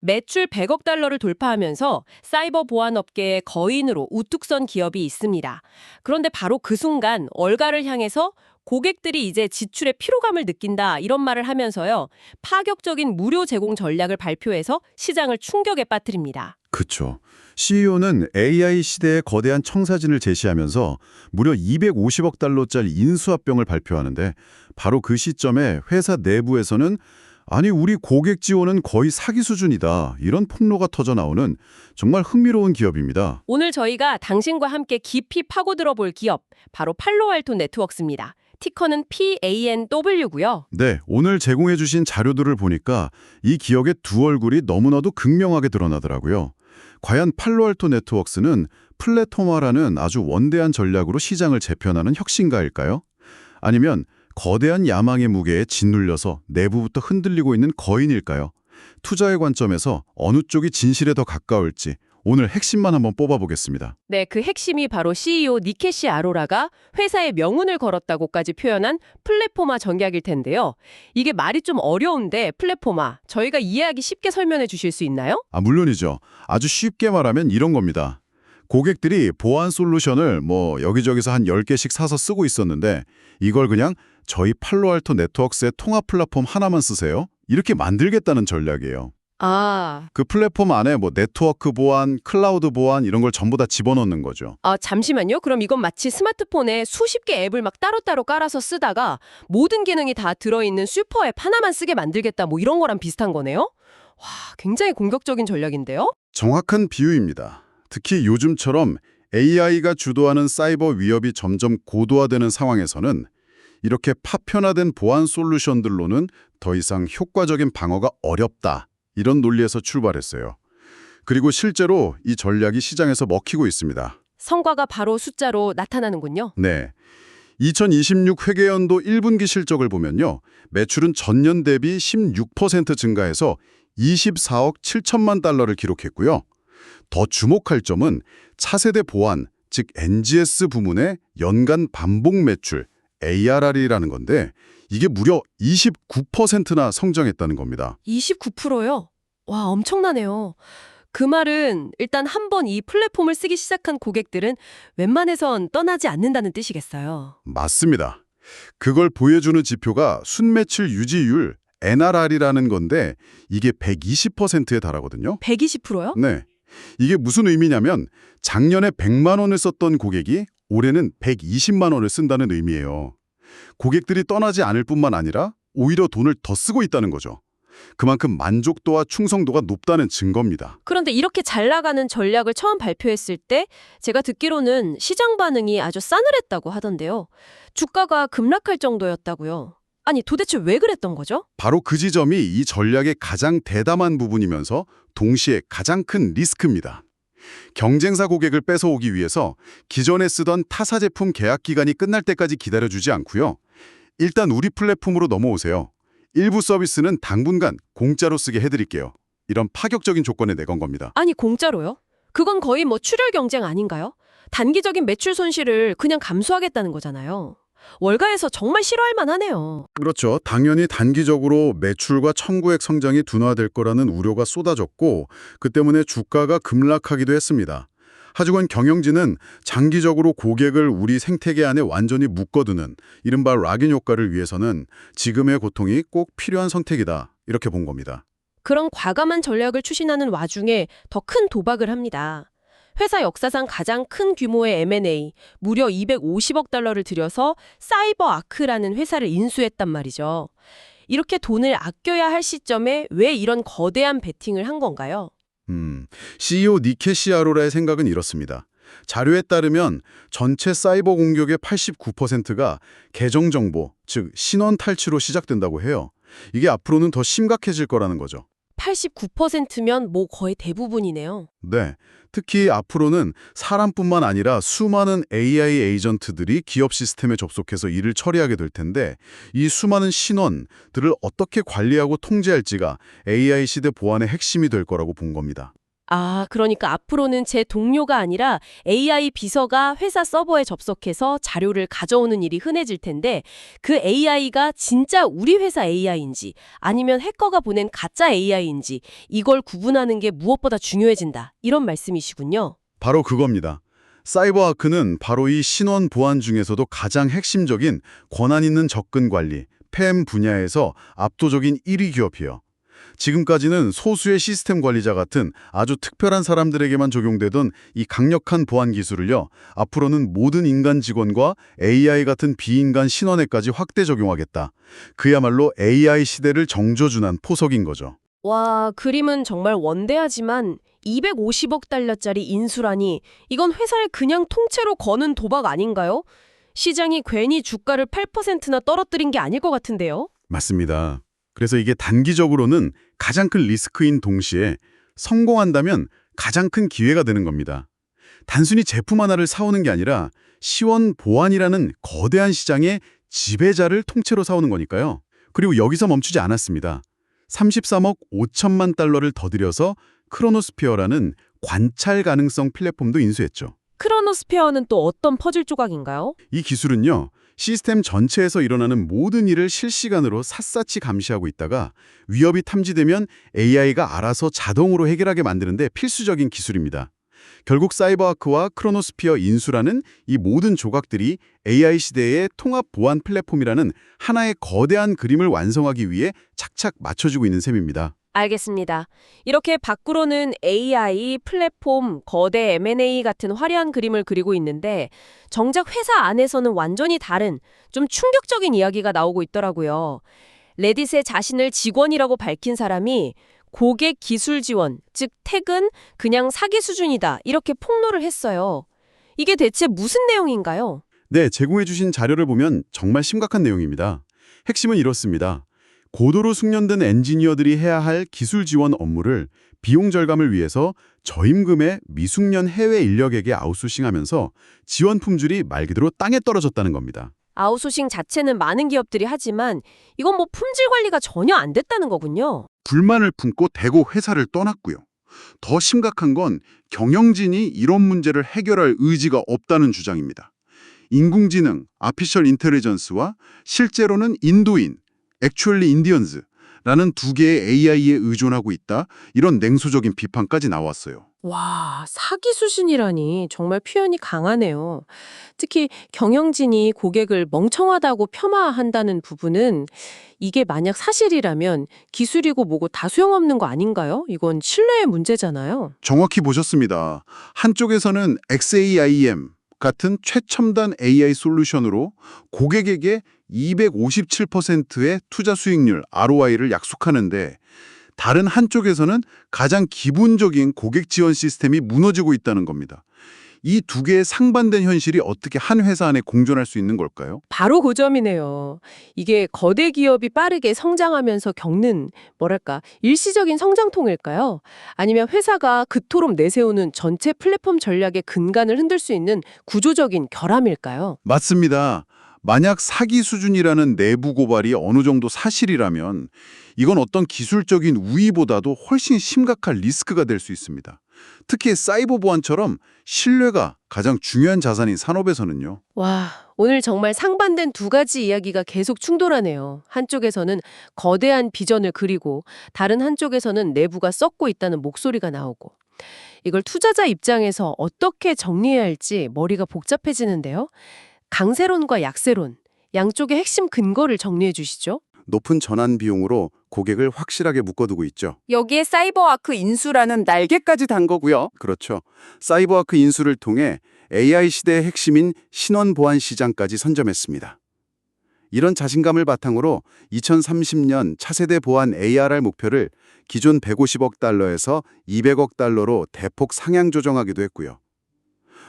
매출 100억 달러를 돌파하면서 사이버 보안 업계의 거인으로 우뚝 선 기업이 있습니다. 그런데 바로 그 순간 월가를 향해서 고객들이 이제 지출에 피로감을 느낀다 이런 말을 하면서요. 파격적인 무료 제공 전략을 발표해서 시장을 충격에 빠뜨립니다. 그쵸. CEO는 AI 시대의 거대한 청사진을 제시하면서 무려 250억 달러짜리 인수합병을 발표하는데 바로 그 시점에 회사 내부에서는 아니 우리 고객 지원은 거의 사기 수준이다 이런 폭로가 터져 나오는 정말 흥미로운 기업입니다. 오늘 저희가 당신과 함께 깊이 파고들어 볼 기업, 바로 팔로알토 네트워크스입니다. 티커는 PANW고요. 네, 오늘 제공해 주신 자료들을 보니까 이 기업의 두 얼굴이 너무나도 극명하게 드러나더라고요. 과연 팔로알토 네트워크스는 플랫폼화라는 아주 원대한 전략으로 시장을 재편하는 혁신가일까요? 아니면 거대한 야망의 무게에 짓눌려서 내부부터 흔들리고 있는 거인일까요? 투자의 관점에서 어느 쪽이 진실에 더 가까울지 오늘 핵심만 한번 뽑아보겠습니다. 네, 그 핵심이 바로 CEO 니케시 아로라가 회사의 명운을 걸었다고까지 표현한 플랫폼화 전략일 텐데요. 이게 말이 좀 어려운데 플랫폼화, 저희가 이해하기 쉽게 설명해 주실 수 있나요? 물론이죠. 아주 쉽게 말하면 이런 겁니다. 고객들이 보안 솔루션을 여기저기서 한 10개씩 사서 쓰고 있었는데 이걸 그냥 저희 팔로알토 네트워크스의 통합 플랫폼 하나만 쓰세요. 이렇게 만들겠다는 전략이에요. 아, 그 플랫폼 안에 네트워크 보안, 클라우드 보안 이런 걸 전부 다 집어넣는 거죠. 잠시만요. 그럼 이건 마치 스마트폰에 수십 개 앱을 막 따로따로 깔아서 쓰다가 모든 기능이 다 들어있는 슈퍼 앱 하나만 쓰게 만들겠다 이런 거랑 비슷한 거네요? 와, 굉장히 공격적인 전략인데요? 정확한 비유입니다. 특히 요즘처럼 AI가 주도하는 사이버 위협이 점점 고도화되는 상황에서는 이렇게 파편화된 보안 솔루션들로는 더 이상 효과적인 방어가 어렵다. 이런 논리에서 출발했어요. 그리고 실제로 이 전략이 시장에서 먹히고 있습니다. 성과가 바로 숫자로 나타나는군요. 네. 2026 회계연도 1분기 실적을 보면요. 매출은 전년 대비 16% 증가해서 24억 7천만 달러를 기록했고요. 더 주목할 점은 차세대 보안, 즉 NGS 부문의 연간 반복 매출, ARR이라는 건데 이게 무려 29%나 성장했다는 겁니다. 29%요? 와, 엄청나네요. 그 말은 일단 한 번 이 플랫폼을 쓰기 시작한 고객들은 웬만해선 떠나지 않는다는 뜻이겠어요. 맞습니다. 그걸 보여주는 지표가 순매출 유지율, NRR이라는 건데 이게 120%에 달하거든요. 120%요? 네. 이게 무슨 의미냐면 작년에 100만 원을 썼던 고객이 올해는 120만 원을 쓴다는 의미예요. 고객들이 떠나지 않을 뿐만 아니라 오히려 돈을 더 쓰고 있다는 거죠. 그만큼 만족도와 충성도가 높다는 증거입니다. 그런데 이렇게 잘 나가는 전략을 처음 발표했을 때 제가 듣기로는 시장 반응이 아주 싸늘했다고 하던데요. 주가가 급락할 정도였다고요. 아니, 도대체 왜 그랬던 거죠? 바로 그 지점이 이 전략의 가장 대담한 부분이면서 동시에 가장 큰 리스크입니다. 경쟁사 고객을 뺏어오기 위해서 기존에 쓰던 타사 제품 계약 기간이 끝날 때까지 기다려주지 않고요. 일단 우리 플랫폼으로 넘어오세요. 일부 서비스는 당분간 공짜로 쓰게 해드릴게요. 이런 파격적인 조건에 내건 겁니다. 아니, 공짜로요? 그건 거의 출혈 경쟁 아닌가요? 단기적인 매출 손실을 그냥 감수하겠다는 거잖아요. 월가에서 정말 싫어할 만하네요. 그렇죠. 당연히 단기적으로 매출과 청구액 성장이 둔화될 거라는 우려가 쏟아졌고 그 때문에 주가가 급락하기도 했습니다. 하지만 경영진은 장기적으로 고객을 우리 생태계 안에 완전히 묶어두는 이른바 락인 효과를 위해서는 지금의 고통이 꼭 필요한 선택이다 이렇게 본 겁니다. 그런 과감한 전략을 추진하는 와중에 더 큰 도박을 합니다. 회사 역사상 가장 큰 규모의 M&A, 무려 250억 달러를 들여서 사이버아크라는 회사를 인수했단 말이죠. 이렇게 돈을 아껴야 할 시점에 왜 이런 거대한 베팅을 한 건가요? CEO 니케시 아로라의 생각은 이렇습니다. 자료에 따르면 전체 사이버 공격의 89%가 계정 정보, 즉 신원 탈취로 시작된다고 해요. 이게 앞으로는 더 심각해질 거라는 거죠. 89%면 거의 대부분이네요. 네, 특히 앞으로는 사람뿐만 아니라 수많은 AI 에이전트들이 기업 시스템에 접속해서 일을 처리하게 될 텐데 이 수많은 신원들을 어떻게 관리하고 통제할지가 AI 시대 보안의 핵심이 될 거라고 본 겁니다. 아, 그러니까 앞으로는 제 동료가 아니라 AI 비서가 회사 서버에 접속해서 자료를 가져오는 일이 흔해질 텐데 그 AI가 진짜 우리 회사 AI인지 아니면 해커가 보낸 가짜 AI인지 이걸 구분하는 게 무엇보다 중요해진다. 이런 말씀이시군요. 바로 그겁니다. 사이버아크는 바로 이 신원 보안 중에서도 가장 핵심적인 권한 있는 접근 관리, 팸 분야에서 압도적인 1위 기업이에요. 지금까지는 소수의 시스템 관리자 같은 아주 특별한 사람들에게만 적용되던 이 강력한 보안 기술을요, 앞으로는 모든 인간 직원과 AI 같은 비인간 신원에까지 확대 적용하겠다. 그야말로 AI 시대를 정조준한 포석인 거죠. 와, 그림은 정말 원대하지만 250억 달러짜리 인수라니 이건 회사를 그냥 통째로 거는 도박 아닌가요? 시장이 괜히 주가를 8%나 떨어뜨린 게 아닐 것 같은데요? 맞습니다. 그래서 이게 단기적으로는 가장 큰 리스크인 동시에 성공한다면 가장 큰 기회가 되는 겁니다. 단순히 제품 하나를 사오는 게 아니라 시원 보안이라는 거대한 시장의 지배자를 통째로 사오는 거니까요. 그리고 여기서 멈추지 않았습니다. 33억 5천만 달러를 더 들여서 크로노스피어라는 관찰 가능성 플랫폼도 인수했죠. 크로노스페어는 또 어떤 퍼즐 조각인가요? 이 기술은요, 시스템 전체에서 일어나는 모든 일을 실시간으로 샅샅이 감시하고 있다가 위협이 탐지되면 AI가 알아서 자동으로 해결하게 만드는데 필수적인 기술입니다. 결국 사이버아크와 크로노스피어 인수라는 이 모든 조각들이 AI 시대의 통합 보안 플랫폼이라는 하나의 거대한 그림을 완성하기 위해 착착 맞춰지고 있는 셈입니다. 알겠습니다. 이렇게 밖으로는 AI, 플랫폼, 거대 M&A 같은 화려한 그림을 그리고 있는데 정작 회사 안에서는 완전히 다른 좀 충격적인 이야기가 나오고 있더라고요. 레딧에 자신을 직원이라고 밝힌 사람이 고객 기술 지원, 즉 택은 그냥 사기 수준이다 이렇게 폭로를 했어요. 이게 대체 무슨 내용인가요? 네, 제공해 주신 자료를 보면 정말 심각한 내용입니다. 핵심은 이렇습니다. 고도로 숙련된 엔지니어들이 해야 할 기술 지원 업무를 비용 절감을 위해서 저임금의 미숙련 해외 인력에게 아웃소싱하면서 지원 품질이 말 그대로 땅에 떨어졌다는 겁니다. 아웃소싱 자체는 많은 기업들이 하지만 이건 뭐 품질 관리가 전혀 안 됐다는 거군요. 불만을 품고 대고 회사를 떠났고요. 더 심각한 건 경영진이 이런 문제를 해결할 의지가 없다는 주장입니다. 인공지능, 아피셜 인텔리전스와 실제로는 인도인, 액츄얼리 인디언즈라는 두 개의 AI에 의존하고 있다. 이런 냉소적인 비판까지 나왔어요. 와, 사기 수준이라니 정말 표현이 강하네요. 특히 경영진이 고객을 멍청하다고 폄하한다는 부분은 이게 만약 사실이라면 기술이고 뭐고 다 소용없는 거 아닌가요? 이건 신뢰의 문제잖아요. 정확히 보셨습니다. 한쪽에서는 XAIM 같은 최첨단 AI 솔루션으로 고객에게 257%의 투자 수익률 ROI를 약속하는데 다른 한쪽에서는 가장 기본적인 고객 지원 시스템이 무너지고 있다는 겁니다. 이 두 개의 상반된 현실이 어떻게 한 회사 안에 공존할 수 있는 걸까요? 바로 그 점이네요. 이게 거대 기업이 빠르게 성장하면서 겪는 뭐랄까 일시적인 성장통일까요? 아니면 회사가 그토록 내세우는 전체 플랫폼 전략의 근간을 흔들 수 있는 구조적인 결함일까요? 맞습니다. 만약 사기 수준이라는 내부 고발이 어느 정도 사실이라면 이건 어떤 기술적인 우위보다도 훨씬 심각한 리스크가 될 수 있습니다. 특히 사이버 보안처럼 신뢰가 가장 중요한 자산인 산업에서는요. 와, 오늘 정말 상반된 두 가지 이야기가 계속 충돌하네요. 한쪽에서는 거대한 비전을 그리고 다른 한쪽에서는 내부가 썩고 있다는 목소리가 나오고. 이걸 투자자 입장에서 어떻게 정리해야 할지 머리가 복잡해지는데요. 강세론과 약세론, 양쪽의 핵심 근거를 정리해 주시죠. 높은 전환 비용으로 고객을 확실하게 묶어두고 있죠. 여기에 사이버아크 인수라는 날개까지 단 거고요. 그렇죠. 사이버아크 인수를 통해 AI 시대의 핵심인 신원 보안 시장까지 선점했습니다. 이런 자신감을 바탕으로 2030년 차세대 보안 ARR 목표를 기존 150억 달러에서 200억 달러로 대폭 상향 조정하기도 했고요.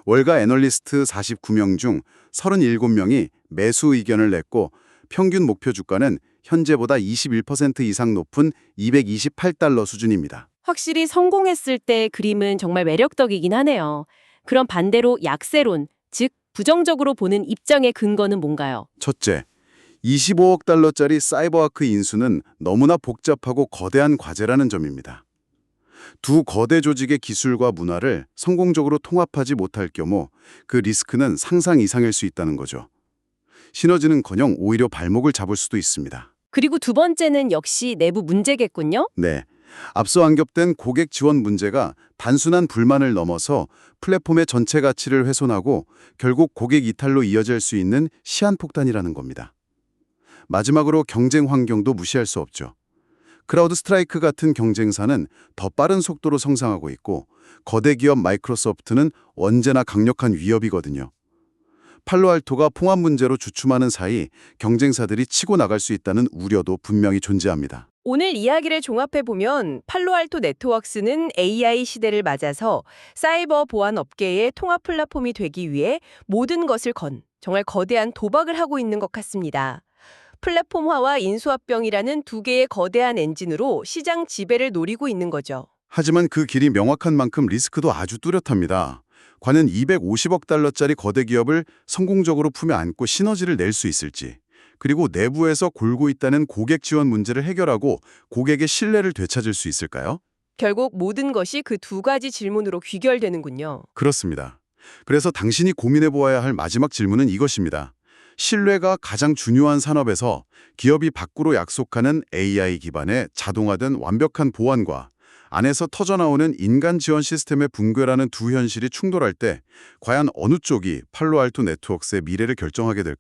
월가 애널리스트 49명 중 37명이 매수 의견을 냈고 평균 목표 주가는 현재보다 21% 이상 높은 228달러 수준입니다. 확실히 성공했을 때 그림은 정말 매력적이긴 하네요. 그럼 반대로 약세론, 즉 부정적으로 보는 입장의 근거는 뭔가요? 첫째, 25억 달러짜리 사이버아크 인수는 너무나 복잡하고 거대한 과제라는 점입니다. 두 거대 조직의 기술과 문화를 성공적으로 통합하지 못할 경우 그 리스크는 상상 이상일 수 있다는 거죠. 시너지는커녕 오히려 발목을 잡을 수도 있습니다. 그리고 두 번째는 역시 내부 문제겠군요. 네. 앞서 언급된 고객 지원 문제가 단순한 불만을 넘어서 플랫폼의 전체 가치를 훼손하고 결국 고객 이탈로 이어질 수 있는 시한폭탄이라는 겁니다. 마지막으로 경쟁 환경도 무시할 수 없죠. 크라우드 스트라이크 같은 경쟁사는 더 빠른 속도로 성장하고 있고 거대 기업 마이크로소프트는 언제나 강력한 위협이거든요. 팔로알토가 포함 문제로 주춤하는 사이 경쟁사들이 치고 나갈 수 있다는 우려도 분명히 존재합니다. 오늘 이야기를 종합해보면 팔로알토 네트워크스는 AI 시대를 맞아서 사이버 보안 업계의 통합 플랫폼이 되기 위해 모든 것을 건 정말 거대한 도박을 하고 있는 것 같습니다. 플랫폼화와 인수합병이라는 두 개의 거대한 엔진으로 시장 지배를 노리고 있는 거죠. 하지만 그 길이 명확한 만큼 리스크도 아주 뚜렷합니다. 과연 250억 달러짜리 거대 기업을 성공적으로 품에 안고 시너지를 낼 수 있을지, 그리고 내부에서 골고 있다는 고객 지원 문제를 해결하고 고객의 신뢰를 되찾을 수 있을까요? 결국 모든 것이 그 두 가지 질문으로 귀결되는군요. 그렇습니다. 그래서 당신이 고민해 보아야 할 마지막 질문은 이것입니다. 신뢰가 가장 중요한 산업에서 기업이 밖으로 약속하는 AI 기반의 자동화된 완벽한 보안과 안에서 터져나오는 인간 지원 시스템의 붕괴라는 두 현실이 충돌할 때 과연 어느 쪽이 팔로알토 네트워크스의 미래를 결정하게 될까요?